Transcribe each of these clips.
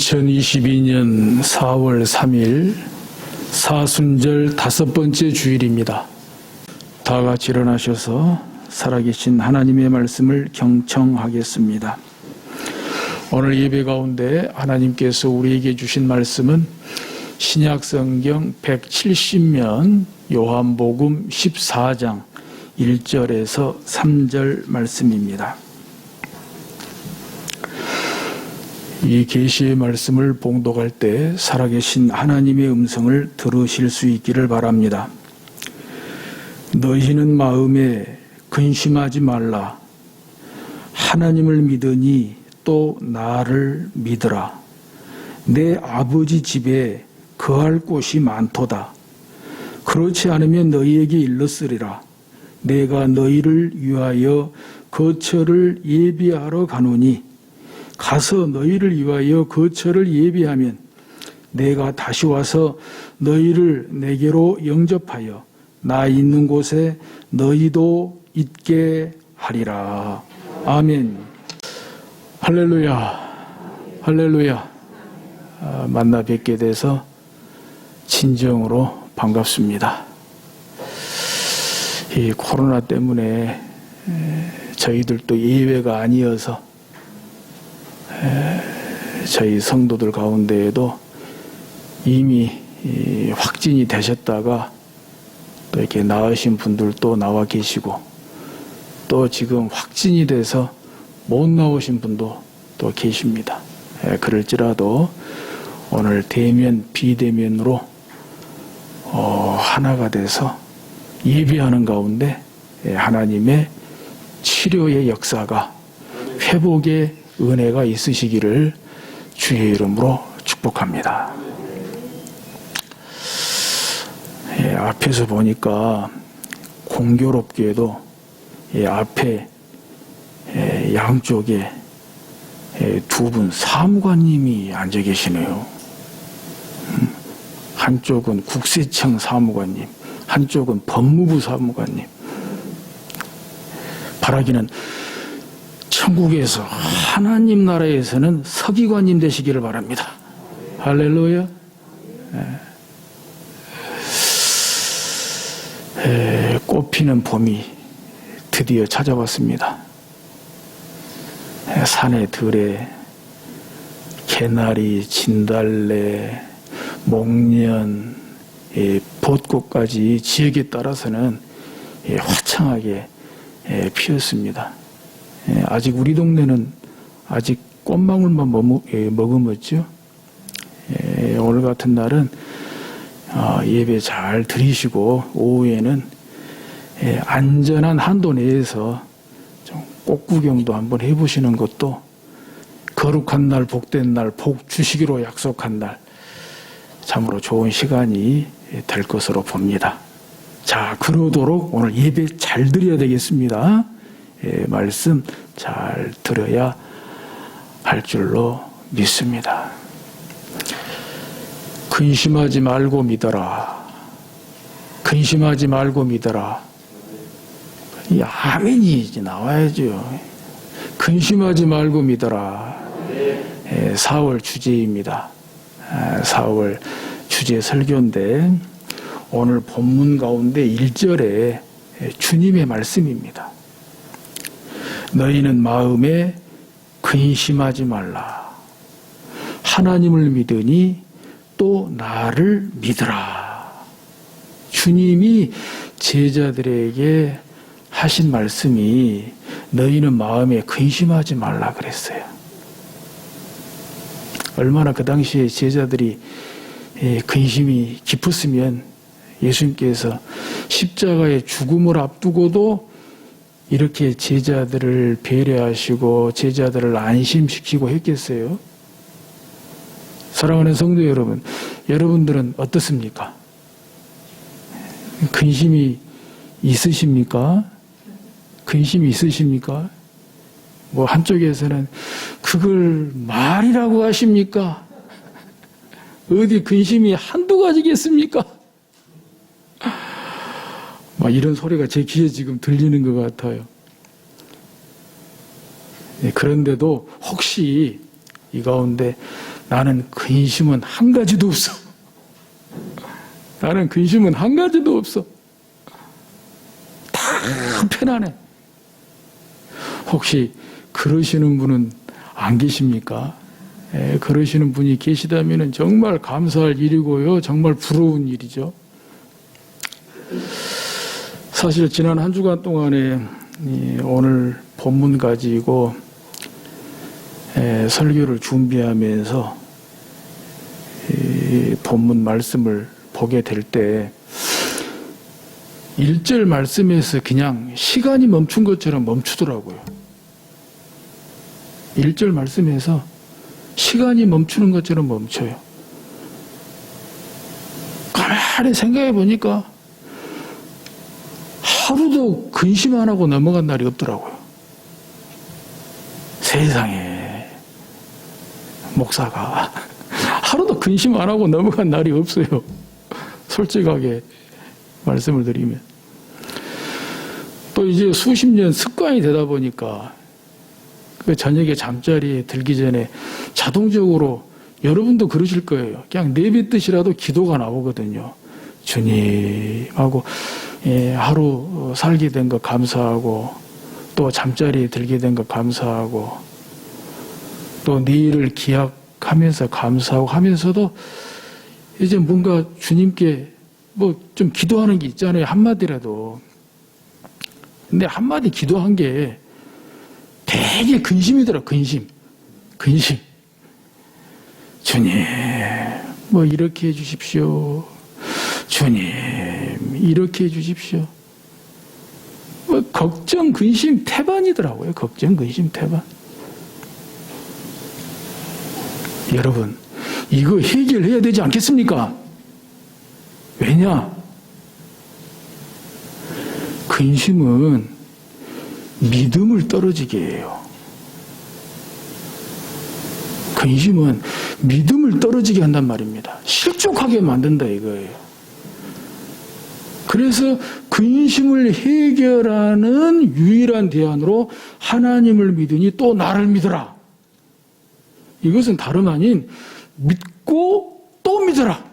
2022년 4월 3일 사순절 5번째 주일입니다. 다 같이 일어나셔서 살아계신 하나님의 말씀을 경청하겠습니다. 오늘 예배 가운데 하나님께서 우리에게 주신 말씀은 신약성경 170면 요한복음 14장 1절에서 3절 말씀입니다. 이 계시의 말씀을 봉독할 때 살아계신 하나님의 음성을 들으실 수 있기를 바랍니다. 너희는 마음에 근심하지 말라. 하나님을 믿으니 또 나를 믿으라. 내 아버지 집에 거할 곳이 많도다. 그렇지 않으면 너희에게 일렀으리라. 내가 너희를 위하여 거처를 예비하러 가노니 가서 너희를 위하여 거처를 예비하면 내가 다시 와서 너희를 내게로 영접하여 나 있는 곳에 너희도 있게 하리라. 아멘. 할렐루야. 할렐루야. 만나 뵙게 돼서 진정으로 반갑습니다. 이 코로나 때문에 저희들도 예외가 아니어서 저희 성도들 가운데에도 이미 확진이 되셨다가 또 이렇게 나으신 분들도 나와 계시고 또 지금 확진이 돼서 못 나오신 분도 또 계십니다. 그럴지라도 오늘 대면 비대면으로 하나가 돼서 예비하는 가운데 하나님의 치료의 역사가 회복의 은혜가 있으시기를 주의 이름으로 축복합니다. 앞에서 보니까 공교롭게도 앞에 양쪽에 두 분 사무관님이 앉아 계시네요. 한쪽은 국세청 사무관님, 한쪽은 법무부 사무관님. 바라기는 천국에서 하나님 나라에서는 서기관님 되시기를 바랍니다. 할렐루야. 꽃피는 봄이 드디어 찾아왔습니다. 산의 들에 개나리, 진달래, 목련, 벚꽃까지 지역에 따라서는 화창하게 피었습니다. 아직 우리 동네는 아직 꽃망울만 머금었죠. 오늘 같은 날은 예배 잘 드리시고 오후에는 안전한 한도 내에서 좀 꽃 구경도 한번 해보시는 것도 거룩한 날, 복된 날, 복 주시기로 약속한 날 참으로 좋은 시간이 될 것으로 봅니다. 자, 그러도록 오늘 예배 잘 드려야 되겠습니다. 말씀 잘 들어야 할 줄로 믿습니다. 근심하지 말고 믿어라. 근심하지 말고 믿어라. 이 아멘이 나와야죠. 근심하지 말고 믿어라. 4월 주제입니다. 4월 주제 설교인데 오늘 본문 가운데 1절에 주님의 말씀입니다. 너희는 마음에 근심하지 말라. 하나님을 믿으니 또 나를 믿으라. 주님이 제자들에게 하신 말씀이 너희는 마음에 근심하지 말라 그랬어요. 얼마나 그 당시에 제자들이 근심이 깊었으면 예수님께서 십자가의 죽음을 앞두고도 이렇게 제자들을 배려하시고 제자들을 안심시키고 했겠어요? 사랑하는 성도 여러분, 여러분들은 어떻습니까? 근심이 있으십니까? 근심이 있으십니까? 뭐 한쪽에서는 그걸 말이라고 하십니까? 어디 근심이 한두 가지겠습니까? 막 이런 소리가 제 귀에 지금 들리는 것 같아요. 그런데도 혹시 이 가운데 나는 근심은 한 가지도 없어. 나는 근심은 한 가지도 없어. 다 편안해. 혹시 그러시는 분은 안 계십니까? 그러시는 분이 계시다면 정말 감사할 일이고요. 정말 부러운 일이죠. 사실 지난 한 주간 동안에 오늘 본문 가지고 설교를 준비하면서 본문 말씀을 보게 될 때 1절 말씀에서 그냥 시간이 멈춘 것처럼 멈추더라고요. 1절 말씀에서 시간이 멈추는 것처럼 멈춰요. 가만히 생각해 보니까 하루도 근심 안 하고 넘어간 날이 없더라고요. 세상에 목사가 하루도 근심 안 하고 넘어간 날이 없어요. 솔직하게 말씀을 드리면. 또 이제 수십 년 습관이 되다 보니까 그 저녁에 잠자리에 들기 전에 자동적으로 여러분도 그러실 거예요. 그냥 내뱉듯이라도 기도가 나오거든요. 주님하고 하루 살게 된 것 감사하고 또 잠자리에 들게 된 것 감사하고 또 내일을 기약하면서 감사하고 하면서도 이제 뭔가 주님께 뭐 좀 기도하는 게 있잖아요. 한마디라도. 근데 한마디 기도한 게 되게 근심이더라. 근심. 주님 뭐 이렇게 해 주십시오. 주님 이렇게 해 주십시오. 뭐 걱정 근심 태반이더라고요. 걱정 근심 태반. 여러분 이거 해결해야 되지 않겠습니까? 왜냐? 근심은 믿음을 떨어지게 해요. 근심은 믿음을 떨어지게 한단 말입니다. 실족하게 만든다 이거예요. 그래서 근심을 해결하는 유일한 대안으로 하나님을 믿으니 또 나를 믿어라. 이것은 다름 아닌 믿고 또 믿어라.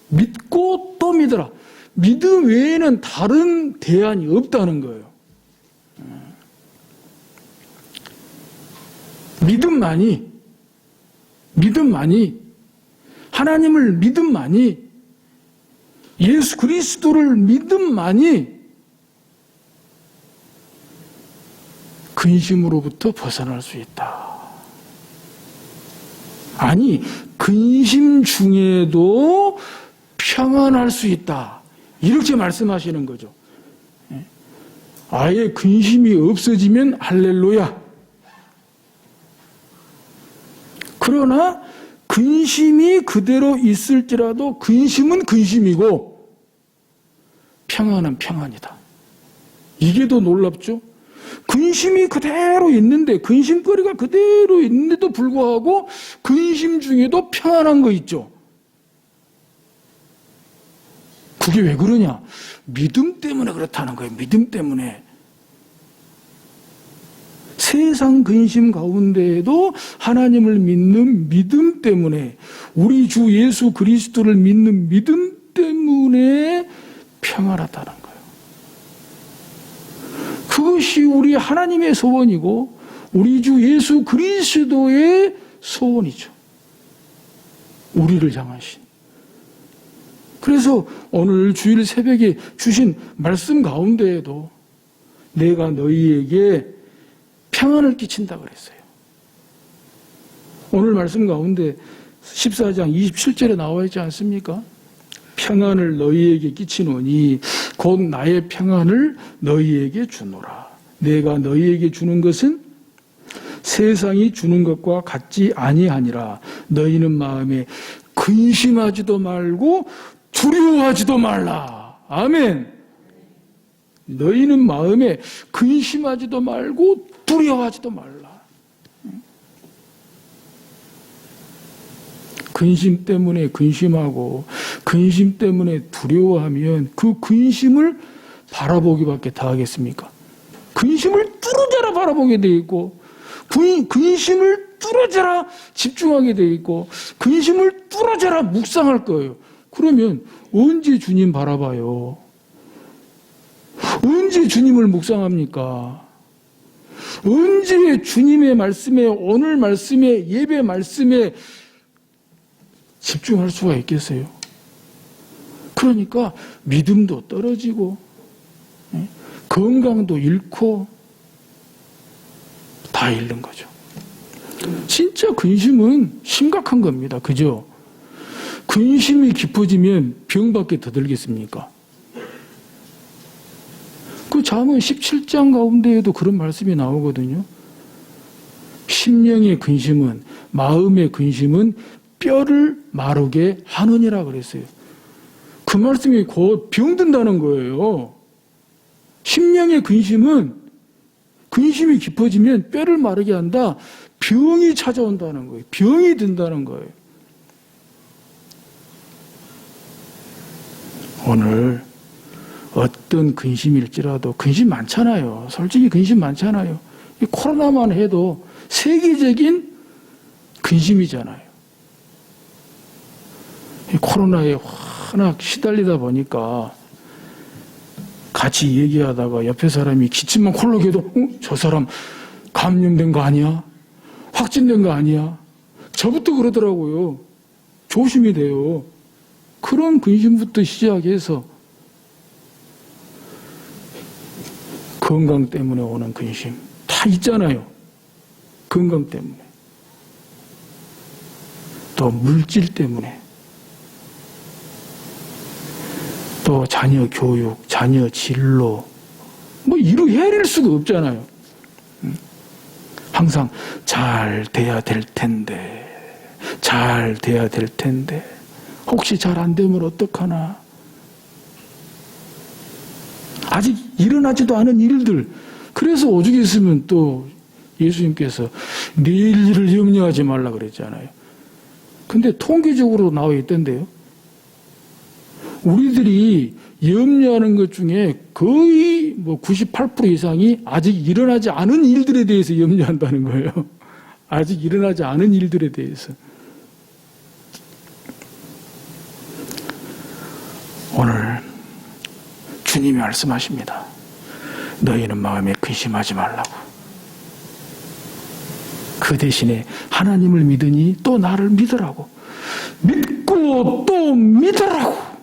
믿고 또 믿어라. 믿음 외에는 다른 대안이 없다는 거예요. 믿음만이 하나님을 믿음만이 예수 그리스도를 믿음만이 근심으로부터 벗어날 수 있다. 아니 근심 중에도 평안할 수 있다. 이렇게 말씀하시는 거죠. 아예 근심이 없어지면 할렐루야. 그러나 근심이 그대로 있을지라도 근심은 근심이고 평안은 평안이다. 이게 더 놀랍죠? 근심이 그대로 있는데 근심거리가 그대로 있는데도 불구하고 근심 중에도 평안한 거 있죠. 그게 왜 그러냐? 믿음 때문에 그렇다는 거예요. 믿음 때문에. 세상 근심 가운데에도 하나님을 믿는 믿음 때문에 우리 주 예수 그리스도를 믿는 믿음 때문에 평안하다는 거예요. 그것이 우리 하나님의 소원이고 우리 주 예수 그리스도의 소원이죠. 우리를 향하신. 그래서 오늘 주일 새벽에 주신 말씀 가운데에도 내가 너희에게 평안을 끼친다 그랬어요. 오늘 말씀 가운데 14장 27절에 나와 있지 않습니까? 평안을 너희에게 끼치노니 곧 나의 평안을 너희에게 주노라. 내가 너희에게 주는 것은 세상이 주는 것과 같지 아니하니라. 너희는 마음에 근심하지도 말고 두려워하지도 말라. 아멘. 너희는 마음에 근심하지도 말고 두려워하지도 말라. 근심 때문에 근심하고 근심 때문에 두려워하면 그 근심을 바라보기밖에 다 하겠습니까? 근심을 뚫어져라 바라보게 돼 있고 근심을 뚫어져라 집중하게 돼 있고 근심을 뚫어져라 묵상할 거예요. 그러면 언제 주님 바라봐요? 언제 주님을 묵상합니까? 언제 주님의 말씀에 오늘 말씀에 예배 말씀에 집중할 수가 있겠어요? 그러니까 믿음도 떨어지고 건강도 잃고 다 잃는 거죠. 진짜 근심은 심각한 겁니다. 그죠? 근심이 깊어지면 병밖에 더 들겠습니까? 그 잠언 17장 가운데에도 그런 말씀이 나오거든요. 심령의 근심은, 마음의 근심은 뼈를 마르게 하느니라 그랬어요. 그 말씀이 곧 병든다는 거예요. 심령의 근심은 근심이 깊어지면 뼈를 마르게 한다. 병이 찾아온다는 거예요. 병이 든다는 거예요. 오늘 어떤 근심일지라도 근심 많잖아요. 솔직히 근심 많잖아요. 이 코로나만 해도 세계적인 근심이잖아요. 이 코로나에 워낙 시달리다 보니까 같이 얘기하다가 옆에 사람이 기침만 콜록해도 저 사람 감염된 거 아니야? 확진된 거 아니야? 저부터 그러더라고요. 조심이 돼요. 그런 근심부터 시작해서 건강 때문에 오는 근심 다 있잖아요. 건강 때문에. 또 물질 때문에. 또 자녀 교육, 자녀 진로 뭐 이루 헤아릴 수가 없잖아요. 항상 잘 돼야 될 텐데 잘 돼야 될 텐데 혹시 잘 안 되면 어떡하나. 아직 일어나지도 않은 일들. 그래서 오죽 있으면 또 예수님께서 내일 일을 염려하지 말라 그랬잖아요. 근데 통계적으로 나와 있던데요. 우리들이 염려하는 것 중에 거의 98% 이상이 아직 일어나지 않은 일들에 대해서 염려한다는 거예요. 아직 일어나지 않은 일들에 대해서. 오늘 주님이 말씀하십니다. 너희는 마음에 근심하지 말라고. 그 대신에 하나님을 믿으니 또 나를 믿으라고. 믿고 또 믿으라고.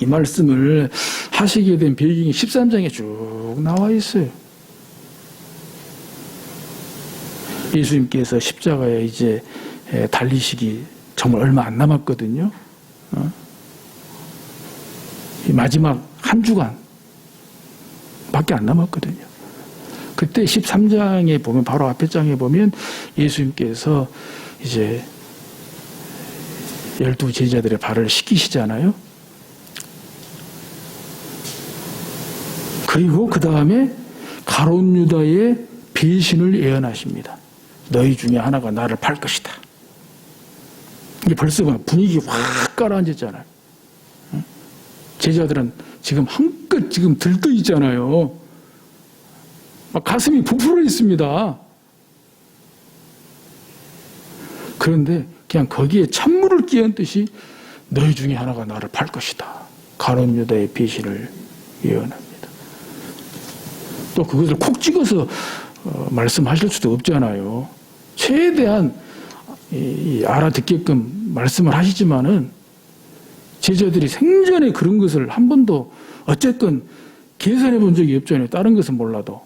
이 말씀을 하시게 된 배경이 13장에 쭉 나와 있어요. 예수님께서 십자가에 이제 달리시기 정말 얼마 안 남았거든요. 마지막 한 주간 밖에 안 남았거든요. 그때 13장에 보면 바로 앞에 장에 보면 예수님께서 이제 12 제자들의 발을 씻기시잖아요. 그리고 그 다음에 가룟 유다의 배신을 예언하십니다. 너희 중에 하나가 나를 팔 것이다. 이게 벌써 분위기 확 가라앉았잖아요. 제자들은 지금 한껏 지금 들떠 있잖아요. 막 가슴이 부풀어 있습니다. 그런데 그냥 거기에 찬물을 끼얹듯이 너희 중에 하나가 나를 팔 것이다. 가룟 유다의 배신을 예언합니다. 또 그것을 콕 찍어서 말씀하실 수도 없잖아요. 최대한 알아듣게끔 말씀을 하시지만은 제자들이 생전에 그런 것을 한 번도 어쨌든 계산해 본 적이 없잖아요. 다른 것은 몰라도.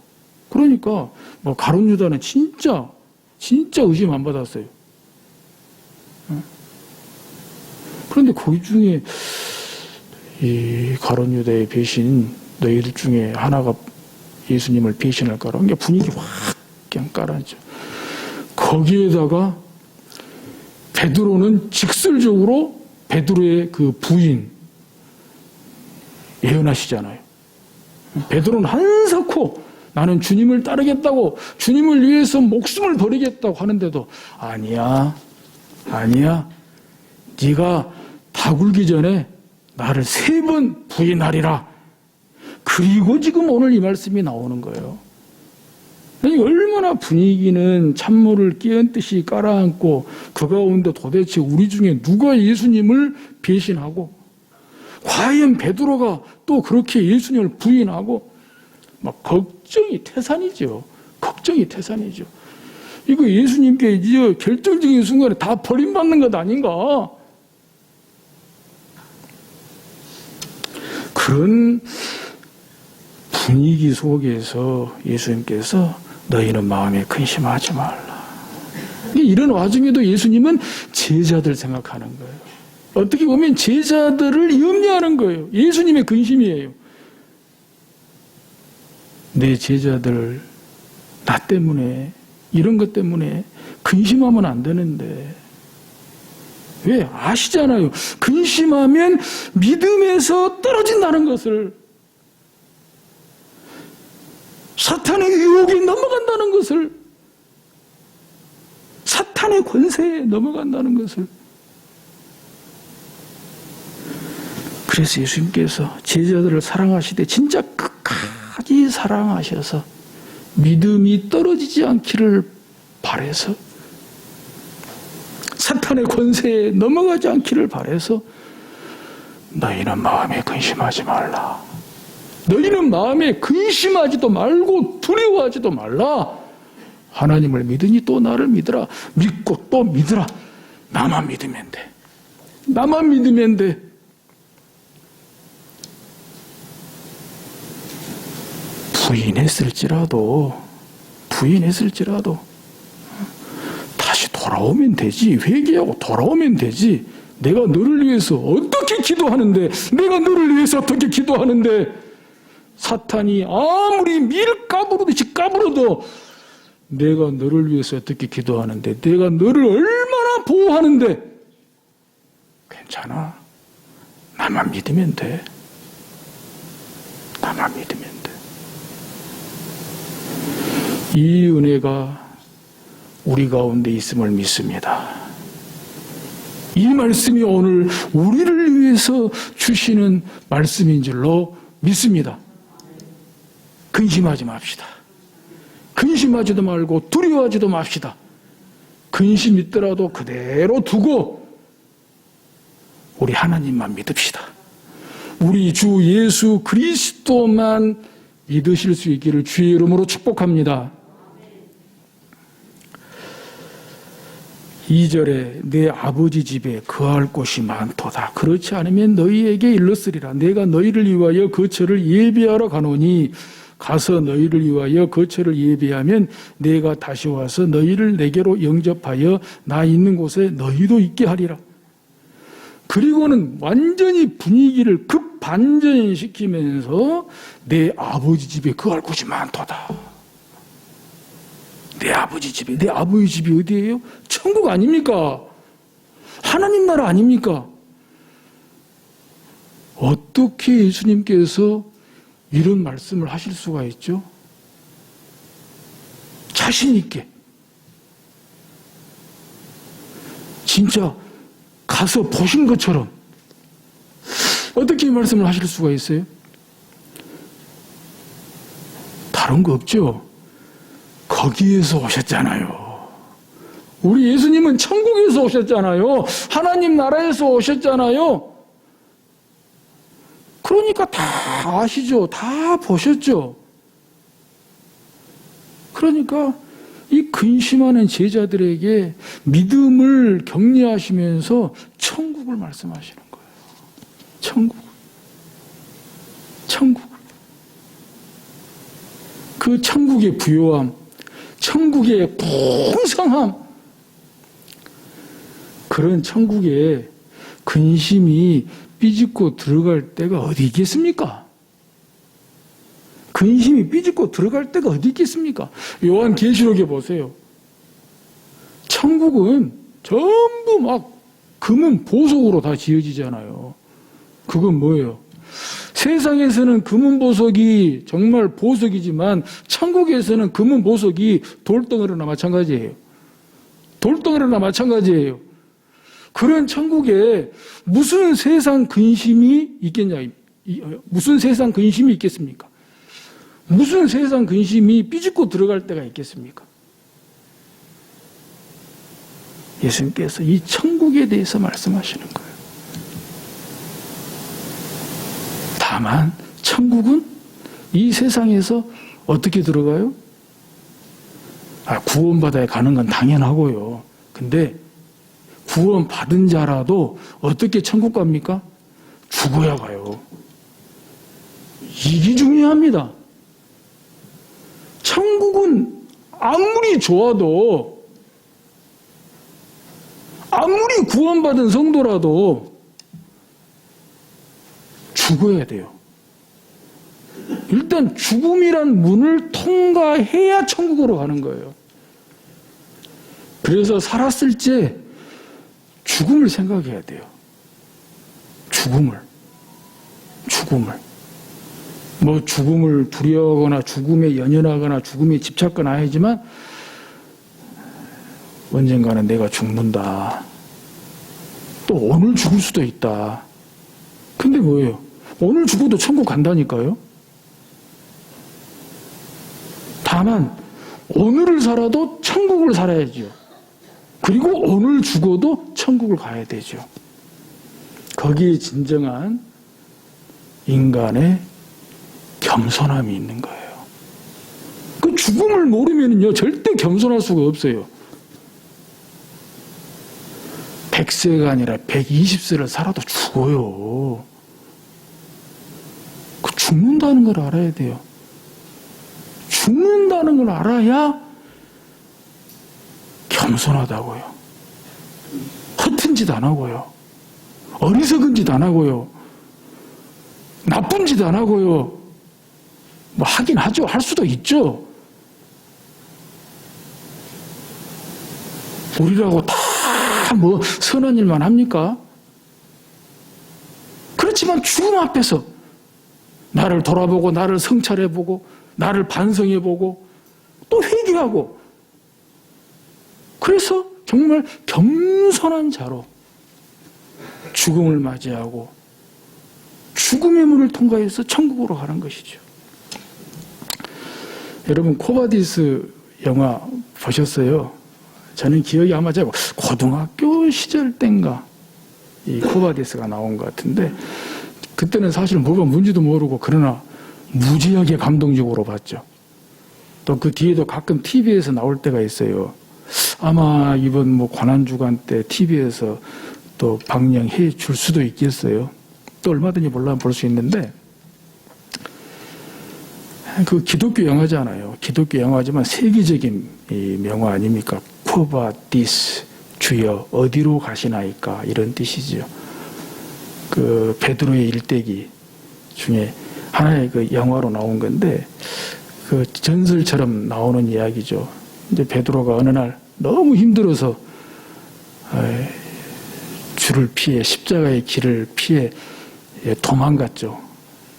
그러니까 가룟 유다는 진짜 의심 안 받았어요. 그런데 거기 중에 이 가룟 유다의 배신 너희들 중에 하나가 예수님을 배신할까라. 그러니까 분위기 확 그냥 깔아앉죠. 거기에다가 베드로는 직설적으로 베드로의 그 부인 예언하시잖아요. 베드로는 한사코 나는 주님을 따르겠다고 주님을 위해서 목숨을 버리겠다고 하는데도 아니야 네가 다 굴기 전에 나를 3번 부인하리라. 그리고 지금 오늘 이 말씀이 나오는 거예요. 아니, 얼마나 분위기는 찬물을 끼얹듯이 깔아앉고 그 가운데 도대체 우리 중에 누가 예수님을 배신하고 과연 베드로가 또 그렇게 예수님을 부인하고 막 걱정이 태산이죠. 걱정이 태산이죠. 이거 예수님께 이제 결정적인 순간에 다 버림받는 것 아닌가? 그런 분위기 속에서 예수님께서 너희는 마음에 근심하지 말라. 이런 와중에도 예수님은 제자들 생각하는 거예요. 어떻게 보면 제자들을 염려하는 거예요. 예수님의 근심이에요. 내 제자들 나 때문에 이런 것 때문에 근심하면 안 되는데 왜? 아시잖아요. 근심하면 믿음에서 떨어진다는 것을, 사탄의 유혹에 넘어간다는 것을, 사탄의 권세에 넘어간다는 것을. 그래서 예수님께서 제자들을 사랑하시되 진짜 끝까지 사랑하셔서 믿음이 떨어지지 않기를 바라서, 사탄의 권세에 넘어가지 않기를 바라서 너희는 마음에 근심하지 말라. 너희는 마음에 근심하지도 말고 두려워하지도 말라. 하나님을 믿으니 또 나를 믿으라. 믿고 또 믿으라. 나만 믿으면 돼. 나만 믿으면 돼. 부인했을지라도 다시 돌아오면 되지. 회개하고 돌아오면 되지. 내가 너를 위해서 어떻게 기도하는데, 내가 너를 위해서 어떻게 기도하는데, 사탄이 아무리 밀 까부르듯이 까부러도 내가 너를 위해서 어떻게 기도하는데, 내가 너를 얼마나 보호하는데, 괜찮아. 나만 믿으면 돼. 나만 믿으면 돼. 이 은혜가 우리 가운데 있음을 믿습니다. 이 말씀이 오늘 우리를 위해서 주시는 말씀인 줄로 믿습니다. 근심하지 맙시다. 근심하지도 말고 두려워하지도 맙시다. 근심 있더라도 그대로 두고 우리 하나님만 믿읍시다. 우리 주 예수 그리스도만 믿으실 수 있기를 주의 이름으로 축복합니다. 2절에 내 아버지 집에 거할 곳이 많도다. 그렇지 않으면 너희에게 일렀으리라. 내가 너희를 위하여 거처를 예비하러 가노니 가서 너희를 위하여 거처를 예비하면 내가 다시 와서 너희를 내게로 영접하여 나 있는 곳에 너희도 있게 하리라. 그리고는 완전히 분위기를 급반전시키면서 내 아버지 집에 거할 곳이 많도다. 내 아버지 집에, 내 아버지 집이 어디예요? 천국 아닙니까? 하나님 나라 아닙니까? 어떻게 예수님께서 이런 말씀을 하실 수가 있죠? 자신 있게. 진짜 가서 보신 것처럼 어떻게 이 말씀을 하실 수가 있어요? 다른 거 없죠? 거기에서 오셨잖아요. 우리 예수님은 천국에서 오셨잖아요. 하나님 나라에서 오셨잖아요. 그러니까 다 아시죠? 다 보셨죠? 그러니까 이 근심하는 제자들에게 믿음을 격려하시면서 천국을 말씀하시는 거예요. 천국. 그 천국의 부요함, 천국의 풍성함, 그런 천국에 근심이 삐집고 들어갈 때가 어디 있겠습니까? 근심이 삐집고 들어갈 때가 어디 있겠습니까? 요한계시록에 보세요. 천국은 전부 막 금은 보석으로 다 지어지잖아요. 그건 뭐예요? 세상에서는 금은 보석이 정말 보석이지만 천국에서는 금은 보석이 돌덩어리나 마찬가지예요. 돌덩어리나 마찬가지예요. 그런 천국에 무슨 세상 근심이 있겠냐? 무슨 세상 근심이 있겠습니까? 무슨 세상 근심이 삐집고 들어갈 때가 있겠습니까? 예수님께서 이 천국에 대해서 말씀하시는 거예요. 다만 천국은 이 세상에서 어떻게 들어가요? 구원받아야 가는 건 당연하고요. 근데 구원받은 자라도 어떻게 천국 갑니까? 죽어야 가요. 이게 중요합니다. 천국은 아무리 좋아도, 아무리 구원받은 성도라도 죽어야 돼요. 일단 죽음이란 문을 통과해야 천국으로 가는 거예요. 그래서 살았을 때 죽음을 생각해야 돼요. 죽음을. 뭐 죽음을 두려워하거나 죽음에 연연하거나 죽음에 집착거나 하지만 언젠가는 내가 죽는다. 또 오늘 죽을 수도 있다. 근데 뭐예요? 오늘 죽어도 천국 간다니까요. 다만 오늘을 살아도 천국을 살아야죠. 그리고 오늘 죽어도 천국을 가야 되죠. 거기에 진정한 인간의 겸손함이 있는 거예요. 그 죽음을 모르면요 절대 겸손할 수가 없어요. 100세가 아니라 120세를 살아도 죽어요. 그 죽는다는 걸 알아야 돼요. 죽는다는 걸 알아야 겸손하다고요. 허튼 짓 안 하고요. 어리석은 짓 안 하고요. 나쁜 짓 안 하고요. 뭐 하긴 하죠. 할 수도 있죠. 우리라고 다 뭐 선한 일만 합니까? 그렇지만 죽음 앞에서 나를 돌아보고 나를 성찰해보고 나를 반성해보고 또 회개하고 그래서 정말 겸손한 자로 죽음을 맞이하고 죽음의 문을 통과해서 천국으로 가는 것이죠. 여러분 코바디스 영화 보셨어요? 저는 기억이 아마 제가 고등학교 시절 땐가 이 코바디스가 나온 것 같은데 그때는 사실 뭐가 뭔지도 모르고 그러나 무지하게 감동적으로 봤죠. 또 그 뒤에도 가끔 TV에서 나올 때가 있어요. 아마 이번 뭐 관한주간 때 TV에서 또 방영해 줄 수도 있겠어요. 또 얼마든지 몰라면 볼 수 있는데 그 기독교 영화잖아요. 기독교 영화지만 세계적인 이 명화 아닙니까? 코바디스 주여 어디로 가시나이까 이런 뜻이죠. 그 베드로의 일대기 중에 하나의 그 영화로 나온 건데 그 전설처럼 나오는 이야기죠. 이제 베드로가 어느 날 너무 힘들어서 주를 피해 십자가의 길을 피해 도망갔죠.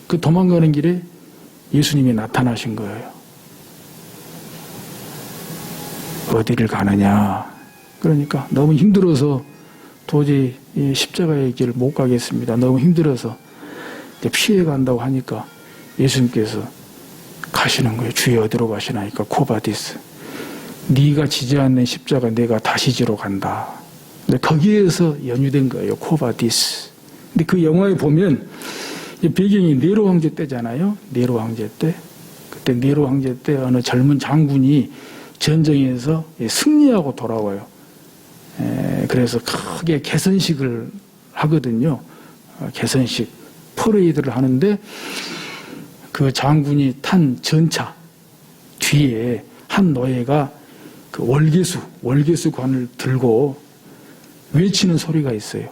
그 도망가는 길에 예수님이 나타나신 거예요. 어디를 가느냐. 그러니까 너무 힘들어서 도저히 이 십자가의 길을 못 가겠습니다. 너무 힘들어서 피해 간다고 하니까 예수님께서 가시는 거예요. 주여 어디로 가시나니까 코바디스. 네가 지지 않는 십자가 내가 다시 지러 간다. 근데 거기에서 연유된 거예요. 코바디스. 근데 그 영화에 보면 배경이 네로 황제 때잖아요. 네로 황제 때. 그때 네로 황제 때 어느 젊은 장군이 전쟁에서 승리하고 돌아와요. 그래서 크게 개선식을 하거든요. 개선식, 퍼레이드를 하는데 그 장군이 탄 전차 뒤에 한 노예가 그 월계수관을 들고 외치는 소리가 있어요.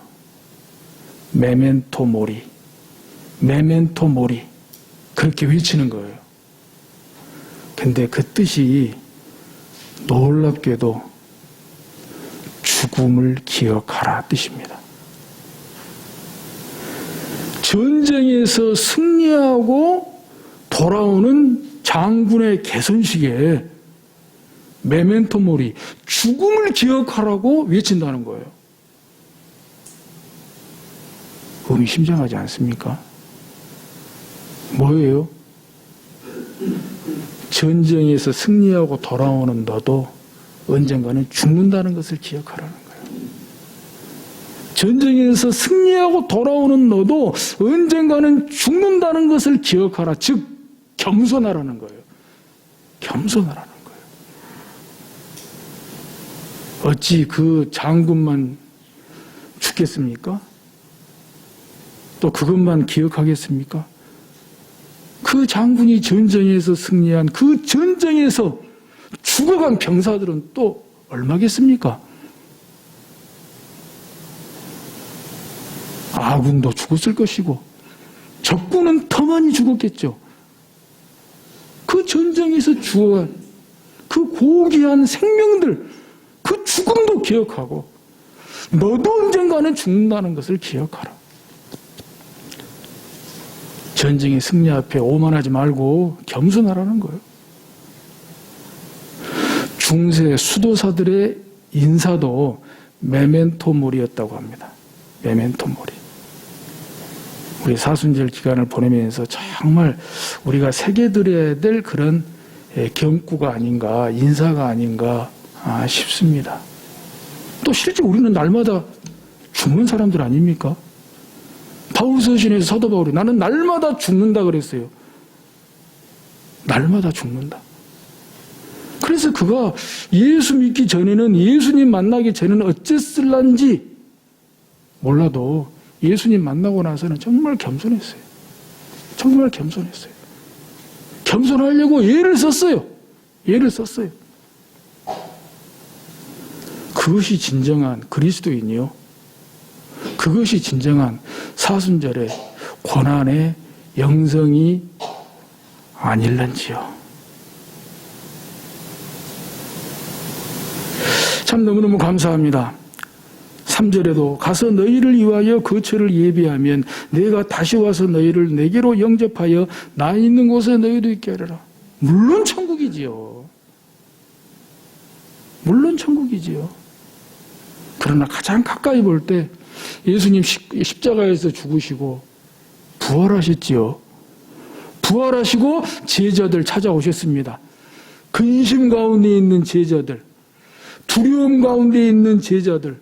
메멘토 모리, 메멘토 모리. 그렇게 외치는 거예요. 근데 그 뜻이 놀랍게도 죽음을 기억하라 뜻입니다. 전쟁에서 승리하고 돌아오는 장군의 개선식에 메멘토 모리, 죽음을 기억하라고 외친다는 거예요. 의미심장하지 않습니까? 뭐예요? 전쟁에서 승리하고 돌아오는 너도 언젠가는 죽는다는 것을 기억하라는 거예요. 전쟁에서 승리하고 돌아오는 너도 언젠가는 죽는다는 것을 기억하라. 즉 겸손하라는 거예요. 겸손하라는 거예요. 어찌 그 장군만 죽겠습니까? 또 그것만 기억하겠습니까? 그 장군이 전쟁에서 승리한 그 전쟁에서 죽어간 병사들은 또 얼마겠습니까? 아군도 죽었을 것이고 적군은 더 많이 죽었겠죠. 그 전쟁에서 죽어간 그 고귀한 생명들, 그 죽음도 기억하고 너도 언젠가는 죽는다는 것을 기억하라. 전쟁의 승리 앞에 오만하지 말고 겸손하라는 거예요. 중세 수도사들의 인사도 메멘토모리였다고 합니다. 메멘토모리. 우리 사순절 기간을 보내면서 정말 우리가 새겨드려야 될 그런 경구가 아닌가, 인사가 아닌가 싶습니다. 또 실제 우리는 날마다 죽는 사람들 아닙니까? 바울서신에서 사도 바울이 나는 날마다 죽는다 그랬어요. 날마다 죽는다. 그래서 그가 예수 믿기 전에는, 예수님 만나기 전에는 어쨌을란지 몰라도 예수님 만나고 나서는 정말 겸손했어요. 정말 겸손했어요. 겸손하려고 예를 썼어요. 예를 썼어요. 그것이 진정한 그리스도인이요. 그것이 진정한 사순절의 고난의 영성이 아닐런지요. 참 너무너무 감사합니다. 3절에도 가서 너희를 위하여 거처를 예비하면 내가 다시 와서 너희를 내게로 영접하여 나 있는 곳에 너희도 있게 하리라. 물론 천국이지요. 물론 천국이지요. 그러나 가장 가까이 볼 때 예수님 십자가에서 죽으시고 부활하셨지요. 부활하시고 제자들 찾아오셨습니다. 근심 가운데 있는 제자들, 두려움 가운데 있는 제자들,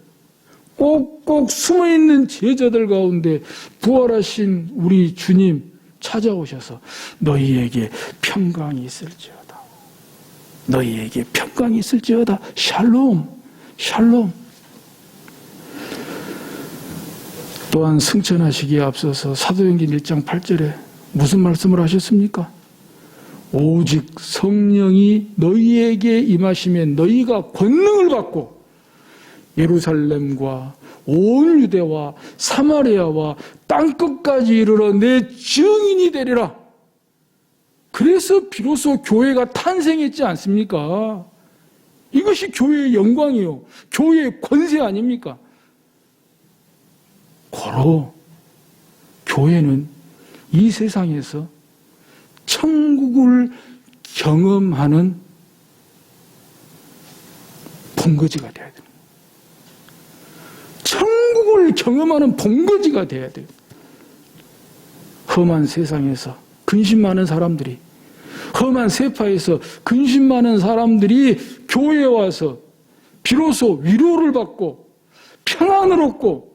꼭꼭 숨어있는 제자들 가운데 부활하신 우리 주님 찾아오셔서 너희에게 평강이 있을지어다. 너희에게 평강이 있을지어다. 샬롬, 샬롬. 또한 승천하시기에 앞서서 사도행전 1장 8절에 무슨 말씀을 하셨습니까? 오직 성령이 너희에게 임하시면 너희가 권능을 받고 예루살렘과 온 유대와 사마리아와 땅끝까지 이르러 내 증인이 되리라. 그래서 비로소 교회가 탄생했지 않습니까? 이것이 교회의 영광이요, 교회의 권세 아닙니까? 고로 교회는 이 세상에서 천국을 경험하는 본거지가 되어야 됩니다. 천국을 경험하는 본거지가 되어야 돼요. 험한 세상에서 근심 많은 사람들이, 험한 세파에서 근심 많은 사람들이 교회에 와서 비로소 위로를 받고 평안을 얻고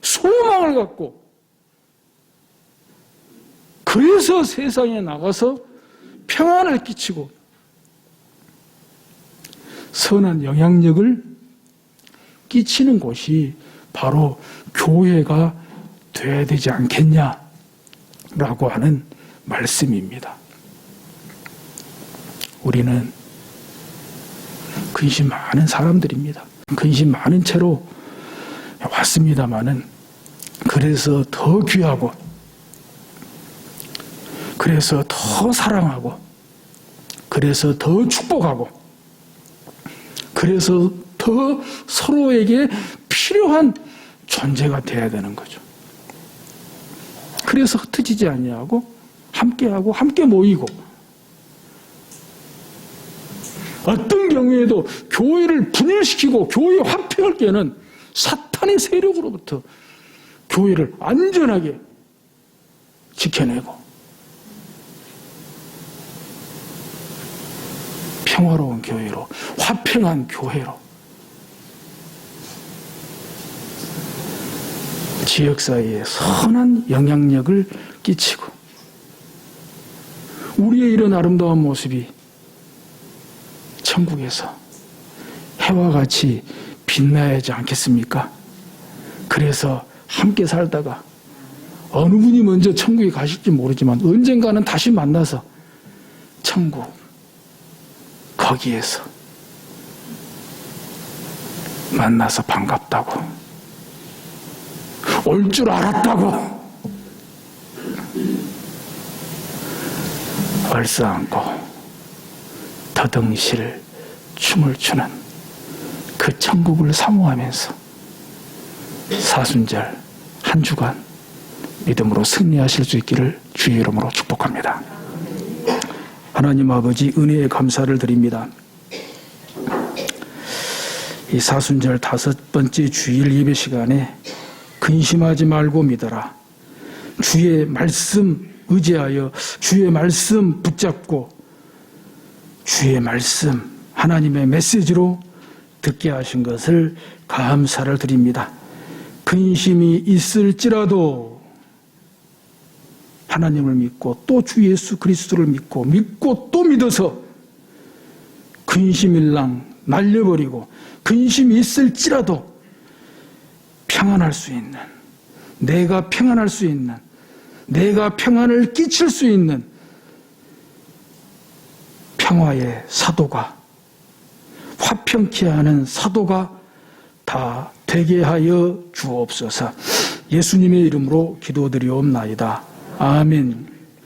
소망을 갖고, 그래서 세상에 나가서 평안을 끼치고 선한 영향력을 끼치는 곳이 바로 교회가 돼야 되지 않겠냐라고 하는 말씀입니다. 우리는 근심 많은 사람들입니다. 근심 많은 채로 왔습니다마는 그래서 더 귀하고, 그래서 더 사랑하고, 그래서 더 축복하고, 그래서 더 서로에게 필요한 존재가 되어야 되는 거죠. 그래서 흩어지지 아니하고 함께하고 함께 모이고, 어떤 경우에도 교회를 분열시키고 교회 화평을 깨는 사탄의 세력으로부터 교회를 안전하게 지켜내고 평화로운 교회로, 화평한 교회로 지역사회에 선한 영향력을 끼치고 우리의 이런 아름다운 모습이 천국에서 해와 같이 빛나야 하지 않겠습니까? 그래서 함께 살다가 어느 분이 먼저 천국에 가실지 모르지만 언젠가는 다시 만나서 천국 거기에서 만나서 반갑다고, 올 줄 알았다고 얼싸안고 더덩실 춤을 추는 그 천국을 사모하면서 사순절 한 주간 믿음으로 승리하실 수 있기를 주의 이름으로 축복합니다. 하나님 아버지, 은혜에 감사를 드립니다. 이 사순절 5번째 주일 예배 시간에 근심하지 말고 믿어라, 주의 말씀 의지하여 주의 말씀 붙잡고 주의 말씀 하나님의 메시지로 듣게 하신 것을 감사를 드립니다. 근심이 있을지라도 하나님을 믿고 또 주 예수 그리스도를 믿고 또 믿어서 근심일랑 날려버리고, 근심이 있을지라도 평안할 수 있는, 내가 평안할 수 있는, 내가 평안을 끼칠 수 있는 평화의 사도가, 화평케 하는 사도가 다 되게 하여 주옵소서. 예수님의 이름으로 기도드리옵나이다. 아멘.